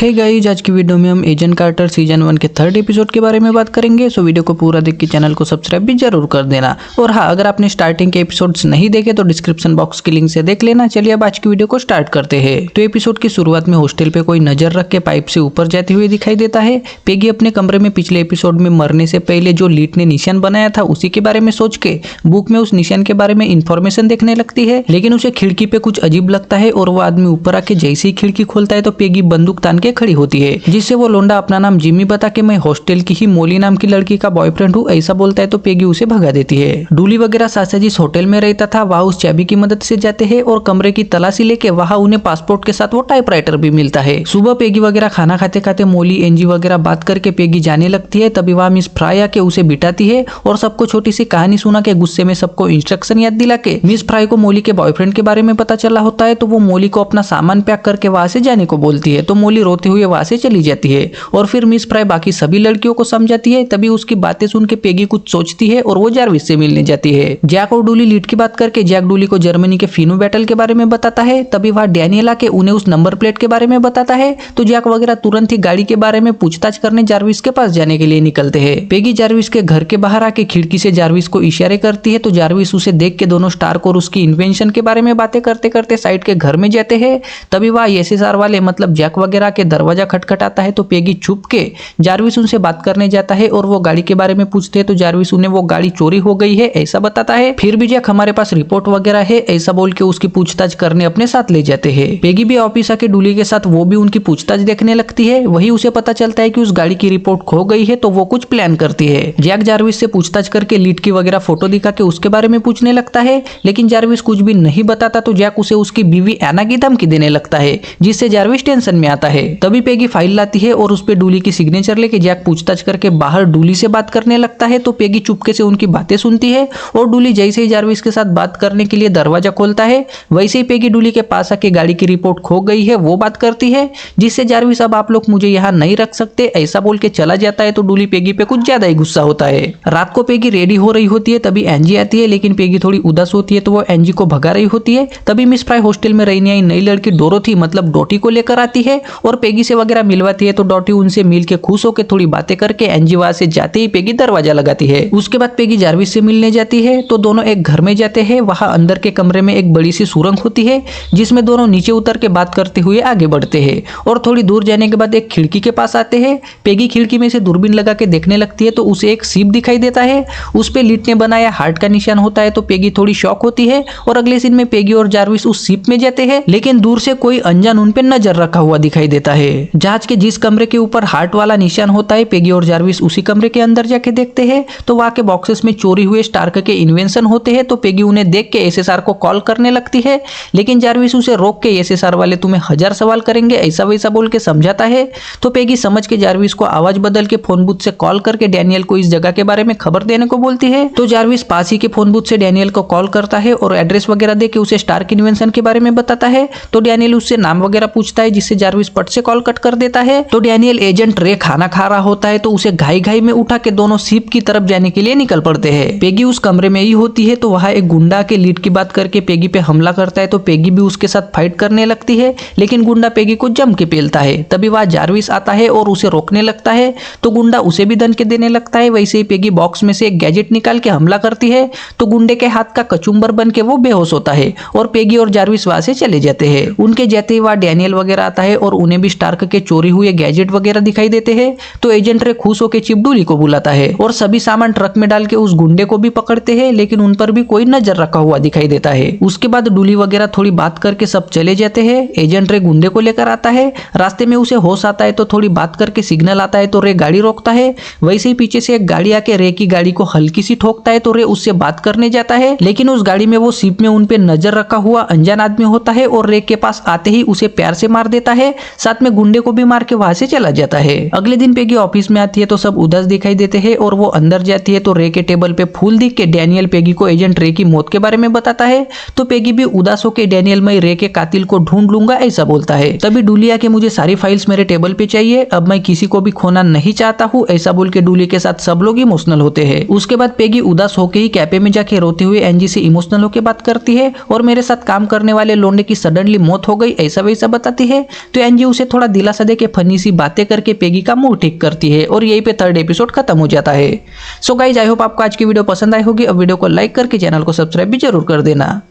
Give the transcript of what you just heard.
Hey guys, आज की video में हम एजेंट कार्टर सीजन 1 के 3rd एपिसोड के बारे में बात करेंगे। सो वीडियो को पूरा देख के चैनल को सब्सक्राइब भी जरूर कर देना। और हाँ, अगर आपने स्टार्टिंग के एपिसोड्स नहीं देखे तो डिस्क्रिप्शन बॉक्स की लिंक से देख लेना। चलिए अब आज की वीडियो को स्टार्ट करते हैं। तो एपिसोड की शुरुआत में हॉस्टल पे कोई नजर रख के पाइप से ऊपर जाती हुई दिखाई देता है। पेगी अपने कमरे में पिछले एपिसोड में मरने से पहले जो लीट ने निशान बनाया था उसी के बारे में सोच के बुक में उस निशान के बारे में इंफॉर्मेशन देखने लगती है, लेकिन उसे खिड़की पे कुछ अजीब लगता है और वो आदमी ऊपर आके जैसे ही खिड़की खोलता है तो पेगी बंदूक तान के खड़ी होती है, जिससे वो लोंडा अपना नाम जिमी बता के मैं हॉस्टल की ही मोली नाम की लड़की का बॉयफ्रेंड हूँ ऐसा बोलता है तो पेगी उसे भगा देती है। डूली वगैरह सासा जिस होटल में रहता था वहाँ उस चाबी की मदद से जाते हैं और कमरे की तलाशी लेके वहाँ उन्हें पासपोर्ट के साथ वो टाइपराइटर भी मिलता है। सुबह पेगी वगैरह खाना खाते खाते मोली एनजी वगैरह बात करके पेगी जाने लगती है। तभी वहाँ मिस फ्राई आके उसे बिठाती है और सबको छोटी सी कहानी सुना के गुस्से में सबको इंस्ट्रक्शन याद दिला के मिस फ्राई को मोली के बॉयफ्रेंड के बारे में पता चला होता है तो वो मोली को अपना सामान पैक करके वहाँ से जाने को बोलती है। तो मोली रोते हुए वहाँ से चली जाती है और फिर मिस फ्राई बाकी सभी लड़कियों को समझाती है। तभी उसकी बातें सुन के पेगी कुछ सोचती है और वो जारविस से मिलने जाती है। जैक और डूली लीड की बात करके जैक डूली को जर्मनी के फिनो बैटल के बारे में बताता है। तभी वहाँ डैनियल आके उन्हें उस नंबर प्लेट के बारे में बताता है तो जैक वगैरह तुरंत ही गाड़ी के बारे में पूछताछ करने जारविस के पास जाने के लिए निकलते हैं। पेगी जारविस के घर के बाहर आके खिड़की से जारविस को इशारे करती है तो जारविस उसे देख के दोनों स्टार्क और उसकी इन्वेंशन के बारे में बातें करते करते साइड के घर में जाते हैं। तभी वहाँ एसएसआर वाले मतलब जैक वगैरह के दरवाजा खटखटाता है तो पेगी छुप के जारविस उनसे बात करने जाता है और वो गाड़ी के बारे में पूछते हैं तो जारविस उन्हें वो गाड़ी चोरी हो गई है ऐसा बताता है। फिर भी जैक हमारे पास रिपोर्ट वगैरह है ऐसा बोल के उसकी पूछताछ करने अपने साथ ले जाते हैं। पेगी भी ऑफिस आके डूली के साथ वो भी उनकी पूछताछ देखने लगती है। वही उसे पता चलता है कि उस गाड़ी की रिपोर्ट खो गई है तो वो कुछ प्लान करती है। जैक जारविस से पूछताछ करके लीड की वगैरह फोटो दिखा के उसके बारे में पूछने लगता है, लेकिन जारविस कुछ भी नहीं बताता तो जैक उसे उसकी बीवी एना की धमकी देने लगता है, जिससे जारविस टेंशन में आता है। तभी पेगी फाइल लाती है और उस पे डूली की सिग्नेचर लेके जैक पूछताछ करके बाहर डूली से बात करने लगता है तो पेगी चुपके से उनकी बातें सुनती है और डूली जैसे ही जारविस के साथ बात करने के लिए दरवाजा खोलता है वैसे ही पेगी डूली के पास आके गाड़ी की रिपोर्ट खो गई है वो बात करती है, जिससे जारविस अब आप लोग मुझे यहाँ नहीं रख सकते ऐसा बोल के चला जाता है। तो डूली पेगी पे कुछ ज्यादा ही गुस्सा होता है। रात को पेगी रेडी हो रही होती है तभी एनजी आती है, लेकिन पेगी थोड़ी उदास होती है तो वो एनजी को भगा रही होती है। तभी मिस फ्राई हॉस्टल में रहने आई नई लड़की डोरोथी मतलब डोटी को लेकर आती है और पेगी से वगैरह मिलवाती है तो डोटी उनसे मिल के खुश होकर थोड़ी बातें करके एनजी वहां से जाते ही पेगी दरवाजा लगाती है। उसके बाद पेगी जारविस से मिलने जाती है तो दोनों एक घर में जाते हैं। वहां अंदर के कमरे में एक बड़ी सी सुरंग होती है जिसमें दोनों नीचे उतर के बात करते हुए आगे बढ़ते हैं और थोड़ी दूर जाने के बाद एक खिड़की के पास आते हैं। पेगी खिड़की में से दूरबीन लगा के देखने लगती है तो उसे एक सीप दिखाई देता है, उस पे लीट ने बनाया हार्ट का निशान होता है तो पेगी थोड़ी शॉक होती है और अगले सीन में पेगी और जारविस उस सीप में जाते हैं, लेकिन दूर से कोई अनजान उन पे नजर रखा हुआ दिखाई देता है। जहाज के जिस कमरे के ऊपर हार्ट वाला निशान होता है पेगी और जारविस उसी कमरे के अंदर जाके देखते हैं तो वहां के बॉक्सेस में चोरी हुए स्टार्क के इन्वेंशन होते हैं तो पेगी उन्हें देख के एसएसआर को कॉल करने लगती है, लेकिन जारविस उसे रोक के एसएसआर वाले तुम्हें 1000 सवाल करेंगे ऐसा वैसा बोल के समझाता है। तो पेगी समझ के जारविस को आवाज बदल के फोन बूथ से कॉल करके डैनियल को इस जगह के बारे में खबर देने को बोलती है। तो जारविस पास ही के फोन बूथ से डैनियल को कॉल करता है और एड्रेस वगैरह दे के उसे स्टार्क इन्वेंशन के बारे में बताता है। तो डैनियल उससे नाम वगैरह पूछता है जिससे जारविस पट से कॉल कट कर देता है। तो डैनियल एजेंट रे खाना खा रहा होता है तो उसे घाई घाई में उठा के दोनों सीप की तरफ जाने के लिए निकल पड़ते हैं। पेगी उस कमरे में ही होती है तो वहाँ एक गुंडा के लीड की बात करके पेगी पे हमला करता है तो पेगी भी उसके साथ फाइट करने लगती है, लेकिन गुंडा पेगी को जम के पेलता है। तभी वहाँ जारविस आता है और उसे रोकने लगता है तो गुंडा उसे भी दन के देने लगता है। वैसे ही पेगी बॉक्स में से एक गैजेट निकाल के हमला करती है तो गुंडे के हाथ का कचुम्बर बन के वो बेहोश होता है और पेगी और जारविस वहां से चले जाते हैं। उनके जाते ही वहाँ डैनियल वगैरह आता है और उन्हें भी स्टार्क के चोरी हुए गैजेट वगैरह दिखाई देते हैं। तो एजेंट रे खुश होकर चिप डूली को बुलाता है और सभी सामान ट्रक में डाल के उस गुंडे को भी पकड़ते हैं, लेकिन उन पर भी कोई नजर रखा हुआ दिखाई देता है। उसके बाद डूली वगैरह थोड़ी बात करके सब चले जाते हैं। एजेंट रे गुंडे को लेकर आता है, रास्ते में उसे होश आता है तो थोड़ी बात करके सिग्नल आता है तो रे गाड़ी रोकता है। वैसे ही पीछे से एक गाड़ी आके रे की गाड़ी को हल्की सी ठोकता है तो रे उससे बात करने जाता है, लेकिन उस गाड़ी में वो सीप में उन पे नजर रखा हुआ अनजान आदमी होता है और रे के पास आते ही उसे प्यार से मार देता है, साथ में गुंडे को भी मार के वहां से चला जाता है। अगले दिन पेगी ऑफिस में आती है तो सब उदास दिखाई देते हैं और वो अंदर जाती है तो रे के टेबल पे फूल दिख के डैनियल पेगी को एजेंट रे की मौत के बारे में बताता है। तो पेगी भी उदास होकर डैनियल मैं रे के कातिल को ढूंढ लूंगा ऐसा बोलता है। तभी डूली आके मुझे सारी फाइल्स मेरे टेबल पे चाहिए, अब मैं किसी को भी खोना नहीं चाहता हूँ ऐसा बोल के डूली के साथ सब लोग इमोशनल होते हैं। उसके बाद पेगी उदास होके ही कैफे में जाके रोते हुए एनजी से इमोशनल होकर बात करती है और मेरे साथ काम करने वाले लोंडे की सडनली मौत हो गई ऐसा वैसा बताती है। तो एनजी उसे थोड़ा दिलासा दे के फनी सी बातें करके पेगी का मूड ठीक करती है और यहीं पे थर्ड एपिसोड खत्म हो जाता है। सो गाइज आई होप आपको आज की वीडियो पसंद आई होगी और वीडियो को लाइक करके चैनल को सब्सक्राइब भी जरूर कर देना।